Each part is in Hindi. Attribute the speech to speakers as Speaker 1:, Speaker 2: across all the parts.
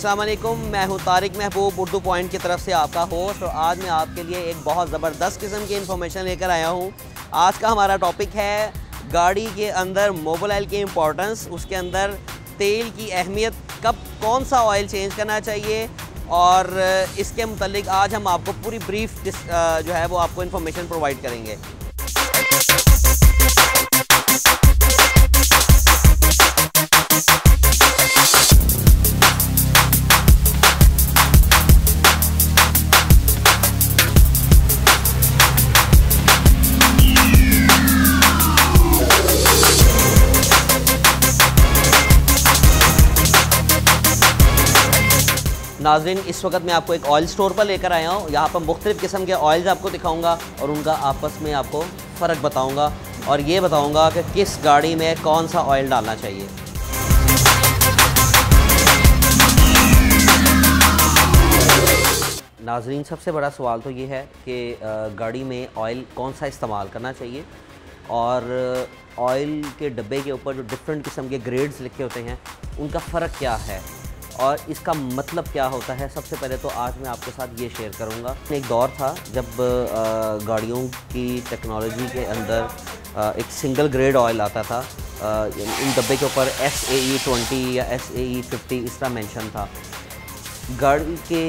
Speaker 1: अस्सलाम वालेकुम, मैं हूं तारिक महबूब उर्दू पॉइंट की तरफ से आपका होस्ट। और आज मैं आपके लिए एक बहुत ज़बरदस्त किस्म की इन्फॉर्मेशन लेकर आया हूं। आज का हमारा टॉपिक है गाड़ी के अंदर मोबिल की इम्पोर्टेंस, उसके अंदर तेल की अहमियत, कब कौन सा ऑयल चेंज करना चाहिए, और इसके मुतालिक आज हम आपको पूरी ब्रीफ जो है वो आपको इन्फॉर्मेशन प्रोवाइड करेंगे। नाज़रीन, इस वक्त मैं आपको एक ऑयल स्टोर पर लेकर आया हूँ। यहाँ पर मुख्तलिफ़ किस्म के ऑयल्स आपको दिखाऊंगा और उनका आपस में आपको फ़र्क बताऊंगा और ये बताऊंगा कि किस गाड़ी में कौन सा ऑयल डालना चाहिए। नाज़रीन, सबसे बड़ा सवाल तो ये है कि गाड़ी में ऑयल कौन सा इस्तेमाल करना चाहिए, और ऑयल के डब्बे के ऊपर जो डिफरेंट किस्म के ग्रेड्स लिखे होते हैं उनका फ़र्क क्या है और इसका मतलब क्या होता है। सबसे पहले तो आज मैं आपके साथ ये शेयर करूंगा। एक दौर था जब गाड़ियों की टेक्नोलॉजी के अंदर एक सिंगल ग्रेड ऑयल आता था। इन डब्बे के ऊपर SAE 20 या SAE 50 इस तरह मेंशन था। गाड़ी के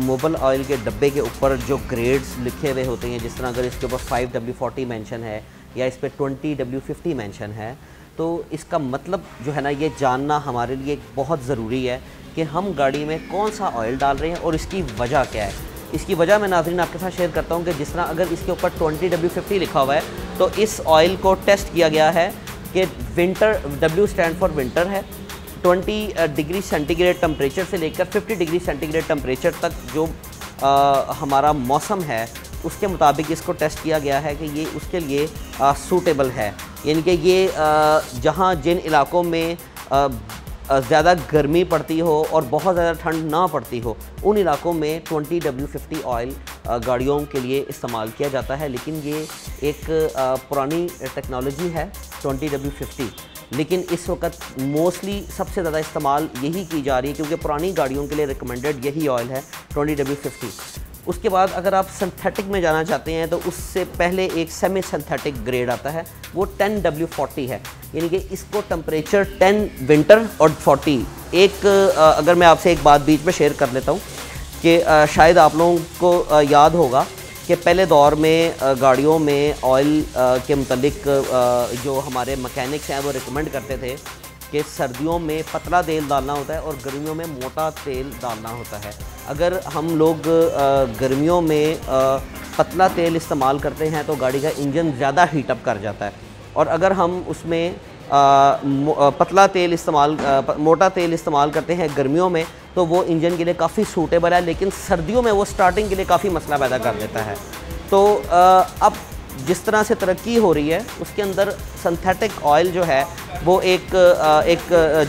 Speaker 1: मोबिल ऑयल के डब्बे के ऊपर जो ग्रेड्स लिखे हुए होते हैं, जिस तरह अगर इसके ऊपर 5W40 मेंशन है या इस पर 20W50 मेंशन है, तो इसका मतलब जो है ना, ये जानना हमारे लिए बहुत ज़रूरी है कि हम गाड़ी में कौन सा ऑयल डाल रहे हैं और इसकी वजह क्या है। इसकी वजह मैं नाज़रीन आपके साथ शेयर करता हूं कि जिस तरह अगर इसके ऊपर 20W50 लिखा हुआ है तो इस ऑयल को टेस्ट किया गया है कि winter, W stand for winter है, 20 डिग्री सेंटीग्रेड टेम्परेचर से लेकर 50 डिग्री सेंटीग्रेड टेम्परेचर तक जो हमारा मौसम है उसके मुताबिक इसको टेस्ट किया गया है कि ये उसके लिए सूटेबल है। यानी कि ये जहाँ जिन इलाकों में ज़्यादा गर्मी पड़ती हो और बहुत ज़्यादा ठंड ना पड़ती हो, उन इलाकों में 20W50 ऑयल गाड़ियों के लिए इस्तेमाल किया जाता है। लेकिन ये एक पुरानी टेक्नोलॉजी है 20W50, लेकिन इस वक्त मोस्टली सबसे ज़्यादा इस्तेमाल यही की जा रही है क्योंकि पुरानी गाड़ियों के लिए रिकमेंडेड यही ऑयल है 20W50। उसके बाद अगर आप सिंथेटिक में जाना चाहते हैं तो उससे पहले एक सेमी सिंथेटिक ग्रेड आता है, वो 10W40 है। यानी कि इसको टेम्परेचर 10 विंटर और 40 एक अगर मैं आपसे एक बात बीच में शेयर कर लेता हूँ कि शायद आप लोगों को याद होगा कि पहले दौर में गाड़ियों में ऑयल के मुतालिक जो हमारे मैकेनिक्स हैं वो रिकमेंड करते थे कि सर्दियों में पतला तेल डालना होता है और गर्मियों में मोटा तेल डालना होता है। अगर हम लोग गर्मियों में पतला तेल इस्तेमाल करते हैं तो गाड़ी का इंजन ज़्यादा हीटअप कर जाता है, और अगर हम उसमें मोटा तेल इस्तेमाल करते हैं गर्मियों में तो वो इंजन के लिए काफ़ी सूटेबल है, लेकिन सर्दियों में वो स्टार्टिंग के लिए काफ़ी मसला पैदा कर देता है। तो अब जिस तरह से तरक्की हो रही है उसके अंदर सिंथेटिक ऑयल जो है वो एक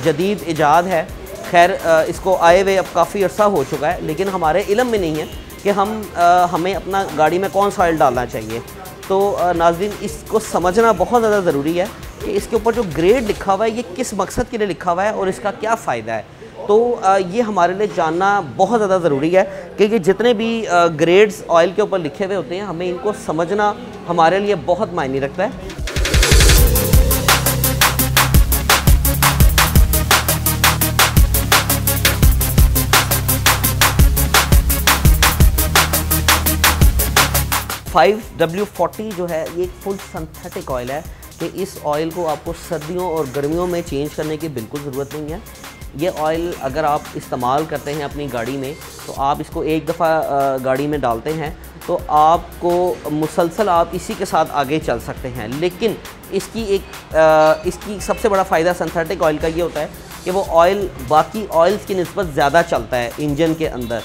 Speaker 1: जदीद इजाद है। खैर इसको आए हुए अब काफ़ी अर्सा हो चुका है, लेकिन हमारे इल्म में नहीं है कि हमें अपना गाड़ी में कौन सा ऑयल डालना चाहिए। तो नाज़रीन, इसको समझना बहुत ज़्यादा ज़रूरी है कि इसके ऊपर जो ग्रेड लिखा हुआ है ये किस मकसद के लिए लिखा हुआ है और इसका क्या फ़ायदा है। तो ये हमारे लिए जानना बहुत ज़्यादा ज़रूरी है क्योंकि जितने भी ग्रेड्स ऑयल के ऊपर लिखे हुए होते हैं हमें इनको समझना हमारे लिए बहुत मायने रखता है।5W40 जो है ये एक फुल सिंथेटिक ऑयल है कि इस ऑयल को आपको सर्दियों और गर्मियों में चेंज करने की बिल्कुल ज़रूरत नहीं है। ये ऑयल अगर आप इस्तेमाल करते हैं अपनी गाड़ी में तो आप इसको एक दफ़ा गाड़ी में डालते हैं तो आपको मुसलसल आप इसी के साथ आगे चल सकते हैं। लेकिन इसकी सबसे बड़ा फ़ायदा सिंथेटिक ऑयल का ये होता है कि वो ऑयल बाकी ऑयल्स की निस्बत ज़्यादा चलता है इंजन के अंदर।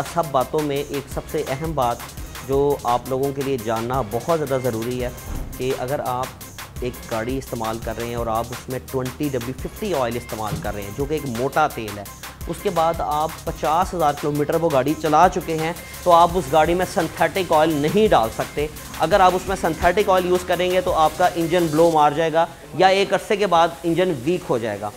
Speaker 1: सब बातों में एक सबसे अहम बात जो आप लोगों के लिए जानना बहुत ज़्यादा ज़रूरी है कि अगर आप एक गाड़ी इस्तेमाल कर रहे हैं और आप उसमें 20W50 ऑयल इस्तेमाल कर रहे हैं जो कि एक मोटा तेल है, उसके बाद आप 50,000 किलोमीटर वो गाड़ी चला चुके हैं, तो आप उस गाड़ी में सिंथेटिक ऑयल नहीं डाल सकते। अगर आप उसमें सिंथेटिक ऑयल यूज़ करेंगे तो आपका इंजन ब्लो मार जाएगा या एक अरसे के बाद इंजन वीक हो जाएगा।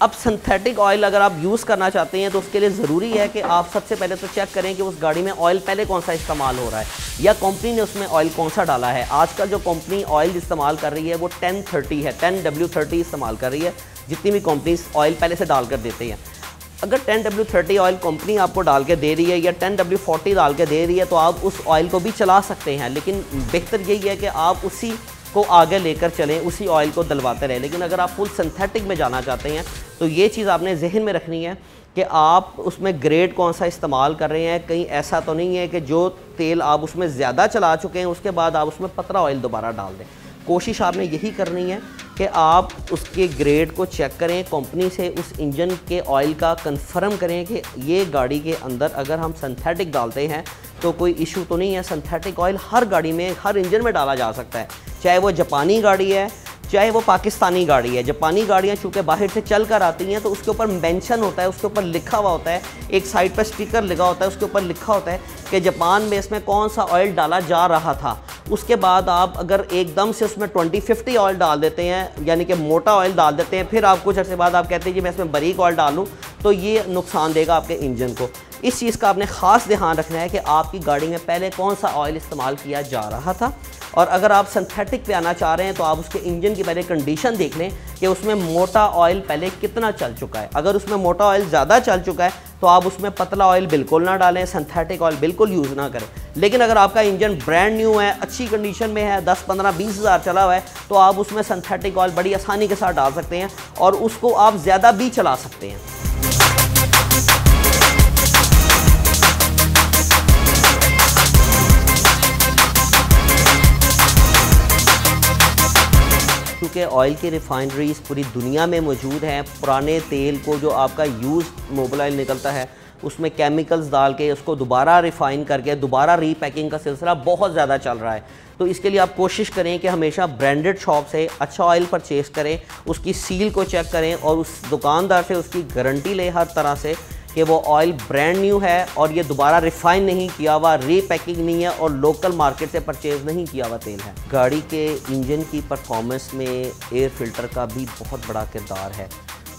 Speaker 1: अब सिंथेटिक ऑयल अगर आप यूज़ करना चाहते हैं तो उसके लिए ज़रूरी है कि आप सबसे पहले तो चेक करें कि उस गाड़ी में ऑयल पहले कौन सा इस्तेमाल हो रहा है या कंपनी ने उसमें ऑयल कौन सा डाला है। आजकल जो कंपनी ऑयल इस्तेमाल कर रही है वो 1030 है, 10W30 इस्तेमाल कर रही है। जितनी भी कंपनीज ऑयल पहले से डाल कर देते हैं, अगर 10W30 ऑयल कंपनी आपको डाल के दे रही है या 10W40 डाल के दे रही है तो आप उस ऑयल को भी चला सकते हैं, लेकिन बेहतर यही है कि आप उसी को आगे लेकर चलें, उसी ऑयल को डलवाते रहें। लेकिन अगर आप फुल सिंथेटिक में जाना चाहते हैं तो ये चीज़ आपने जहन में रखनी है कि आप उसमें ग्रेड कौन सा इस्तेमाल कर रहे हैं। कहीं ऐसा तो नहीं है कि जो तेल आप उसमें ज़्यादा चला चुके हैं उसके बाद आप उसमें पतला ऑयल दोबारा डाल दें। कोशिश आपने यही करनी है कि आप उसके ग्रेड को चेक करें, कंपनी से उस इंजन के ऑयल का कंफर्म करें कि ये गाड़ी के अंदर अगर हम सिंथेटिक डालते हैं तो कोई इशू तो नहीं है। सिंथेटिक ऑयल हर गाड़ी में, हर इंजन में डाला जा सकता है, चाहे वो जापानी गाड़ी है चाहे वो पाकिस्तानी गाड़ी है। जापानी गाड़ियाँ चूँकि बाहर से चल कर आती हैं तो उसके ऊपर मेंशन होता है, उसके ऊपर लिखा हुआ होता है, एक साइड पर स्टिकर लगा होता है, उसके ऊपर लिखा होता है कि जापान में इसमें कौन सा ऑयल डाला जा रहा था। उसके बाद आप अगर एकदम से उसमें 2050 ऑयल डाल देते हैं, यानी कि मोटा ऑयल डाल देते हैं, फिर आप कुछ अर्से बाद आप कहते हैं कि मैं इसमें बारीक ऑयल डालूँ, तो ये नुकसान देगा आपके इंजन को। इस चीज़ का आपने ख़ास ध्यान रखना है कि आपकी गाड़ी में पहले कौन सा ऑयल इस्तेमाल किया जा रहा था। और अगर आप सिंथेटिक पे आना चाह रहे हैं तो आप उसके इंजन की पहले कंडीशन देख लें कि उसमें मोटा ऑयल पहले कितना चल चुका है। अगर उसमें मोटा ऑयल ज़्यादा चल चुका है तो आप उसमें पतला ऑयल बिल्कुल ना डालें, सिंथेटिक ऑयल बिल्कुल यूज़ ना करें। लेकिन अगर आपका इंजन ब्रांड न्यू है, अच्छी कंडीशन में है, 10, 15, 20 हज़ार चला हुआ है, तो आप उसमें सिंथेटिक ऑयल बड़ी आसानी के साथ डाल सकते हैं और उसको आप ज़्यादा भी चला सकते हैं। क्योंकि ऑयल की रिफाइनरीज पूरी दुनिया में मौजूद हैं, पुराने तेल को जो आपका यूज़ मोबाइल ऑयल निकलता है उसमें केमिकल्स डाल के उसको दोबारा रिफ़ाइन करके दोबारा रीपैकिंग का सिलसिला बहुत ज़्यादा चल रहा है। तो इसके लिए आप कोशिश करें कि हमेशा ब्रांडेड शॉप से अच्छा ऑयल परचेज़ करें, उसकी सील को चेक करें और उस दुकानदार से उसकी गारंटी लें हर तरह से कि वो ऑयल ब्रांड न्यू है और ये दोबारा रिफ़ाइन नहीं किया हुआ, रीपैकिंग नहीं है और लोकल मार्केट से परचेज़ नहीं किया हुआ तेल है। गाड़ी के इंजन की परफॉर्मेंस में एयर फ़िल्टर का भी बहुत बड़ा किरदार है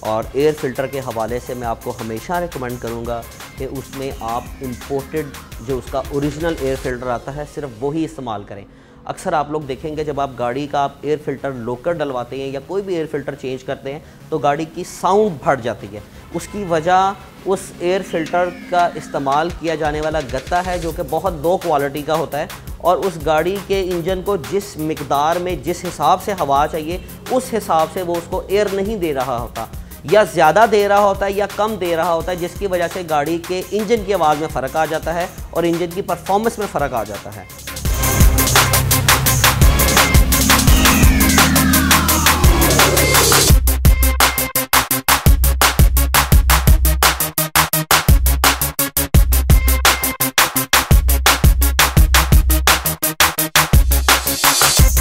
Speaker 1: और एयर फ़िल्टर के हवाले से मैं आपको हमेशा रिकमेंड करूँगा कि उसमें आप इंपोर्टेड जो उसका ओरिजिनल एयर फ़िल्टर आता है सिर्फ वही इस्तेमाल करें। अक्सर आप लोग देखेंगे जब आप गाड़ी का आप एयर फ़िल्टर लोकल डलवाते हैं या कोई भी एयर फ़िल्टर चेंज करते हैं तो गाड़ी की साउंड फट जाती है। उसकी वजह उस एयर फ़िल्टर का इस्तेमाल किया जाने वाला गत्ता है जो कि बहुत लो क्वालिटी का होता है और उस गाड़ी के इंजन को जिस मिकदार में जिस हिसाब से हवा चाहिए उस हिसाब से वो उसको एयर नहीं दे रहा होता, या ज़्यादा दे रहा होता है या कम दे रहा होता है, जिसकी वजह से गाड़ी के इंजन की आवाज़ में फ़र्क आ जाता है और इंजन की परफॉर्मेंस में फ़र्क आ जाता है।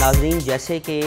Speaker 1: नाज़रीन, जैसे कि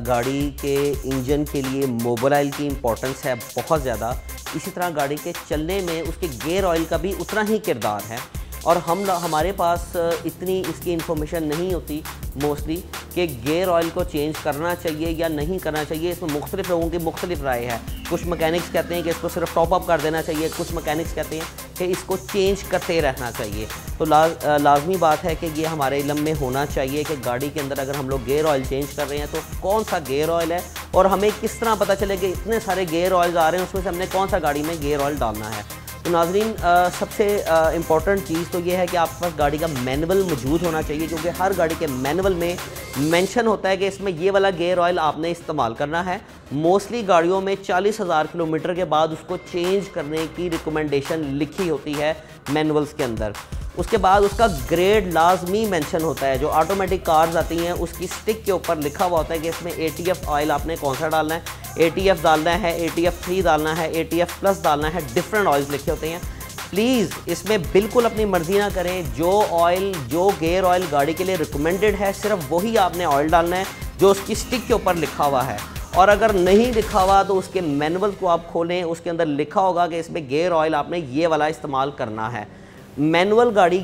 Speaker 1: गाड़ी के इंजन के लिए मोबाइल ऑयल की इम्पोर्टेंस है बहुत ज़्यादा, इसी तरह गाड़ी के चलने में उसके गियर ऑयल का भी उतना ही किरदार है और हमारे पास इतनी इसकी इन्फॉर्मेशन नहीं होती मोस्टली कि गियर ऑयल को चेंज करना चाहिए या नहीं करना चाहिए। इसमें मुख्तलिफ लोगों की मुख्तलिफ राय है। कुछ मैकेनिक्स कहते हैं कि इसको सिर्फ टॉप अप कर देना चाहिए, कुछ मैकेनिक्स कहते हैं कि इसको चेंज करते रहना चाहिए। तो लाजमी बात है कि ये हमारे इल्म में होना चाहिए कि गाड़ी के अंदर अगर हम लोग गियर ऑयल चेंज कर रहे हैं तो कौन सा गियर ऑयल है और हमें किस तरह पता चले कि इतने सारे गियर ऑयल आ रहे हैं उसमें से हमने कौन सा गाड़ी में गियर ऑयल डालना है। तो नाज़रीन, सबसे इम्पॉर्टेंट चीज़ तो ये है कि आपके पास गाड़ी का मैनुअल मौजूद होना चाहिए, क्योंकि हर गाड़ी के मैनुअल में मेंशन होता है कि इसमें ये वाला गियर ऑयल आपने इस्तेमाल करना है। मोस्टली गाड़ियों में 40,000 किलोमीटर के बाद उसको चेंज करने की रिकमेंडेशन लिखी होती है मैनुअल्स के अंदर। उसके बाद उसका ग्रेड लाजमी मेंशन होता है। जो ऑटोमेटिक कार्स आती हैं उसकी स्टिक के ऊपर लिखा हुआ होता है कि इसमें ATF ऑयल आपने कौन सा डालना है, ATF डालना है, ATF 3 डालना है, ATF प्लस डालना है, डिफरेंट ऑयल्स लिखे होते हैं। प्लीज़ इसमें बिल्कुल अपनी मर्ज़ी ना करें। जो गेयर ऑयल गाड़ी के लिए रिकमेंडेड है सिर्फ वही आपने ऑयल डालना है जो उसकी स्टिक के ऊपर लिखा हुआ है। और अगर नहीं लिखा हुआ तो उसके मैनुअल को आप खोलें, उसके अंदर लिखा होगा कि इसमें गेयर ऑयल आपने ये वाला इस्तेमाल करना है। मैनुअल गाड़ी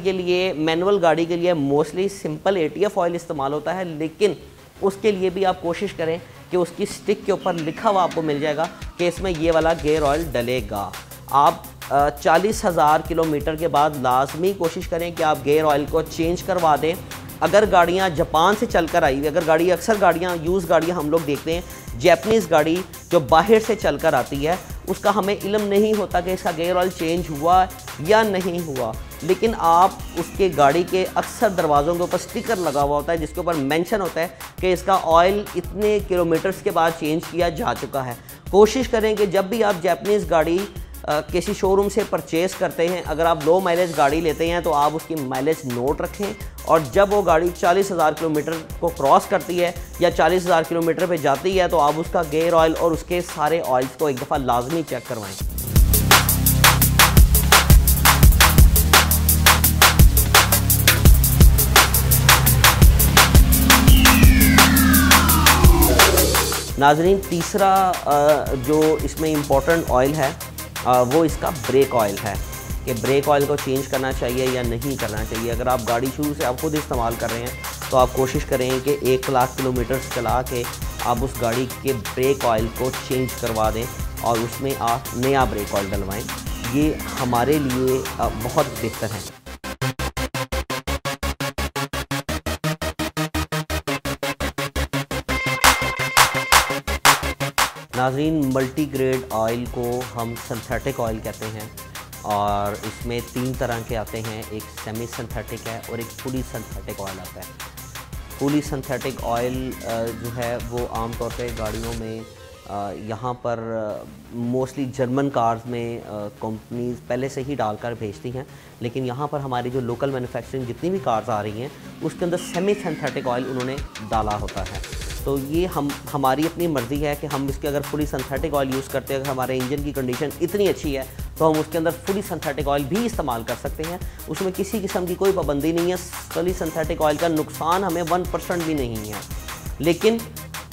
Speaker 1: के लिए मोस्टली सिंपल ATF ऑयल इस्तेमाल होता है, लेकिन उसके लिए भी आप कोशिश करें कि उसकी स्टिक के ऊपर लिखा हुआ आपको मिल जाएगा कि इसमें ये वाला गेयर ऑयल डलेगा। आप 40,000 किलोमीटर के बाद लाजमी कोशिश करें कि आप गेयर ऑयल को चेंज करवा दें। अगर गाड़ियाँ जापान से चलकर आई हुई, अगर अक्सर गाड़ियाँ यूज़ गाड़ियाँ हम लोग देखते हैं, जैपनीज़ गाड़ी जो बाहर से चलकर आती है उसका हमें इल्म नहीं होता कि इसका गेयर ऑयल चेंज हुआ या नहीं हुआ, लेकिन आप उसके गाड़ी के अक्सर दरवाज़ों के ऊपर स्टिकर लगा हुआ होता है जिसके ऊपर मेंशन होता है कि इसका ऑयल इतने किलोमीटर्स के बाद चेंज किया जा चुका है। कोशिश करें कि जब भी आप जैपनीज़ गाड़ी किसी शोरूम से परचेज़ करते हैं, अगर आप लो माइलेज गाड़ी लेते हैं तो आप उसकी माइलेज नोट रखें, और जब वो गाड़ी 40,000 किलोमीटर को क्रॉस करती है या 40,000 किलोमीटर पे जाती है तो आप उसका गेयर ऑयल और उसके सारे ऑयल्स को एक दफ़ा लाजमी चेक करवाएं। नाज़रीन, तीसरा जो इसमें इम्पोर्टेंट ऑयल है वो इसका ब्रेक ऑयल है कि ब्रेक ऑयल को चेंज करना चाहिए या नहीं करना चाहिए। अगर आप गाड़ी शुरू से आप खुद इस्तेमाल कर रहे हैं तो आप कोशिश करें कि 1 लाख किलोमीटर चला के आप उस गाड़ी के ब्रेक ऑयल को चेंज करवा दें और उसमें आप नया ब्रेक ऑयल डलवाएं। ये हमारे लिए बहुत बेहतर है। नाज़रीन, मल्टी ग्रेड ऑयल को हम सिंथेटिक ऑयल कहते हैं और इसमें 3 तरह के आते हैं। एक सेमी सिंथेटिक है और एक फुली सिंथेटिक ऑयल आता है। फुली सिंथेटिक ऑयल जो है वो आमतौर पे गाड़ियों में यहाँ पर मोस्टली जर्मन कार्स में कंपनीज पहले से ही डालकर भेजती हैं, लेकिन यहाँ पर हमारी जो लोकल मैन्युफैक्चरिंग जितनी भी कार्स आ रही हैं उसके अंदर सेमी सिंथेटिक ऑयल उन्होंने डाला होता है। तो ये हमारी अपनी मर्ज़ी है कि हम इसके अगर फुली सिंथेटिक ऑयल यूज़ करते हैं, अगर हमारे इंजन की कंडीशन इतनी अच्छी है तो हम उसके अंदर फुली सिंथेटिक ऑयल भी इस्तेमाल कर सकते हैं। उसमें किसी किस्म की कोई पाबंदी नहीं है। फुली सिंथेटिक ऑयल का नुकसान हमें 1% भी नहीं है, लेकिन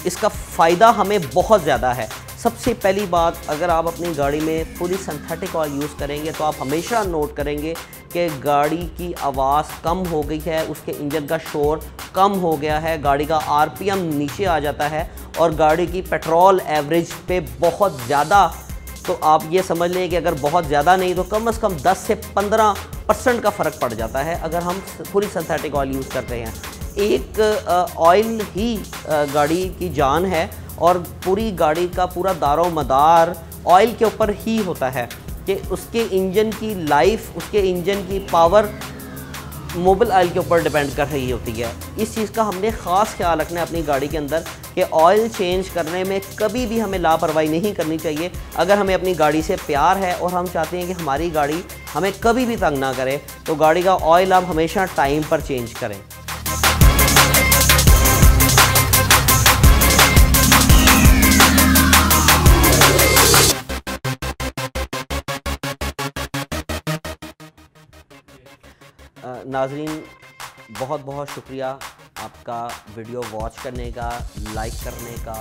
Speaker 1: इसका फ़ायदा हमें बहुत ज़्यादा है। सबसे पहली बात, अगर आप अपनी गाड़ी में फुली सिंथेटिक ऑयल यूज़ करेंगे तो आप हमेशा नोट करेंगे कि गाड़ी की आवाज़ कम हो गई है, उसके इंजन का शोर कम हो गया है, गाड़ी का RPM नीचे आ जाता है और गाड़ी की पेट्रोल एवरेज पे बहुत ज़्यादा, तो आप ये समझ लें कि अगर बहुत ज़्यादा नहीं तो कम से कम 10 से 15% का फ़र्क पड़ जाता है अगर हम फुली सिंथेटिक ऑयल यूज़ करते हैं। एक ऑयल ही गाड़ी की जान है और पूरी गाड़ी का पूरा दारो मदार ऑयल के ऊपर ही होता है कि उसके इंजन की लाइफ, उसके इंजन की पावर मोबिल ऑयल के ऊपर डिपेंड कर रही होती है। इस चीज़ का हमने ख़ास ख्याल रखना है अपनी गाड़ी के अंदर कि ऑयल चेंज करने में कभी भी हमें लापरवाही नहीं करनी चाहिए। अगर हमें अपनी गाड़ी से प्यार है और हम चाहते हैं कि हमारी गाड़ी हमें कभी भी तंग ना करे तो गाड़ी का ऑयल आप हमेशा टाइम पर चेंज करें। नाज़रीन, बहुत बहुत शुक्रिया आपका वीडियो वॉच करने का, लाइक करने का,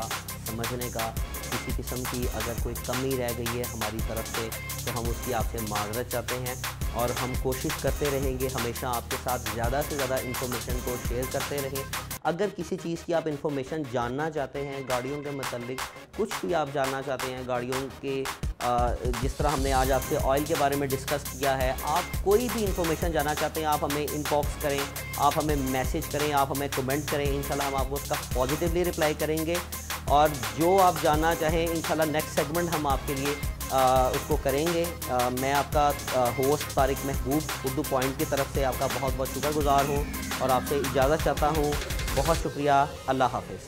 Speaker 1: समझने का। किसी किस्म की अगर कोई कमी रह गई है हमारी तरफ से तो हम उसकी आपसे माज़रत चाहते हैं और हम कोशिश करते रहेंगे हमेशा आपके साथ ज़्यादा से ज़्यादा इन्फॉर्मेशन को शेयर करते रहें। अगर किसी चीज़ की आप इन्फॉर्मेशन जानना चाहते हैं, गाड़ियों के मतलब कुछ भी आप जानना चाहते हैं, गाड़ियों के जिस तरह हमने आज आपसे ऑयल के बारे में डिस्कस किया है, आप कोई भी इन्फॉर्मेशन जानना चाहते हैं आप हमें इनबॉक्स करें, आप हमें मैसेज करें, आप हमें कमेंट करें। इंशाल्लाह हम आपको उसका पॉजिटिवली रिप्लाई करेंगे और जो आप जानना चाहें इंशाल्लाह नेक्स्ट सेगमेंट हम आपके लिए उसको करेंगे। मैं आपका होस्ट तारिक महबूब उर्दू पॉइंट की तरफ से आपका बहुत बहुत शुक्रगुज़ार हूँ और आपसे इजाज़त चाहता हूँ। बहुत शुक्रिया। अल्लाह हाफ़िज़।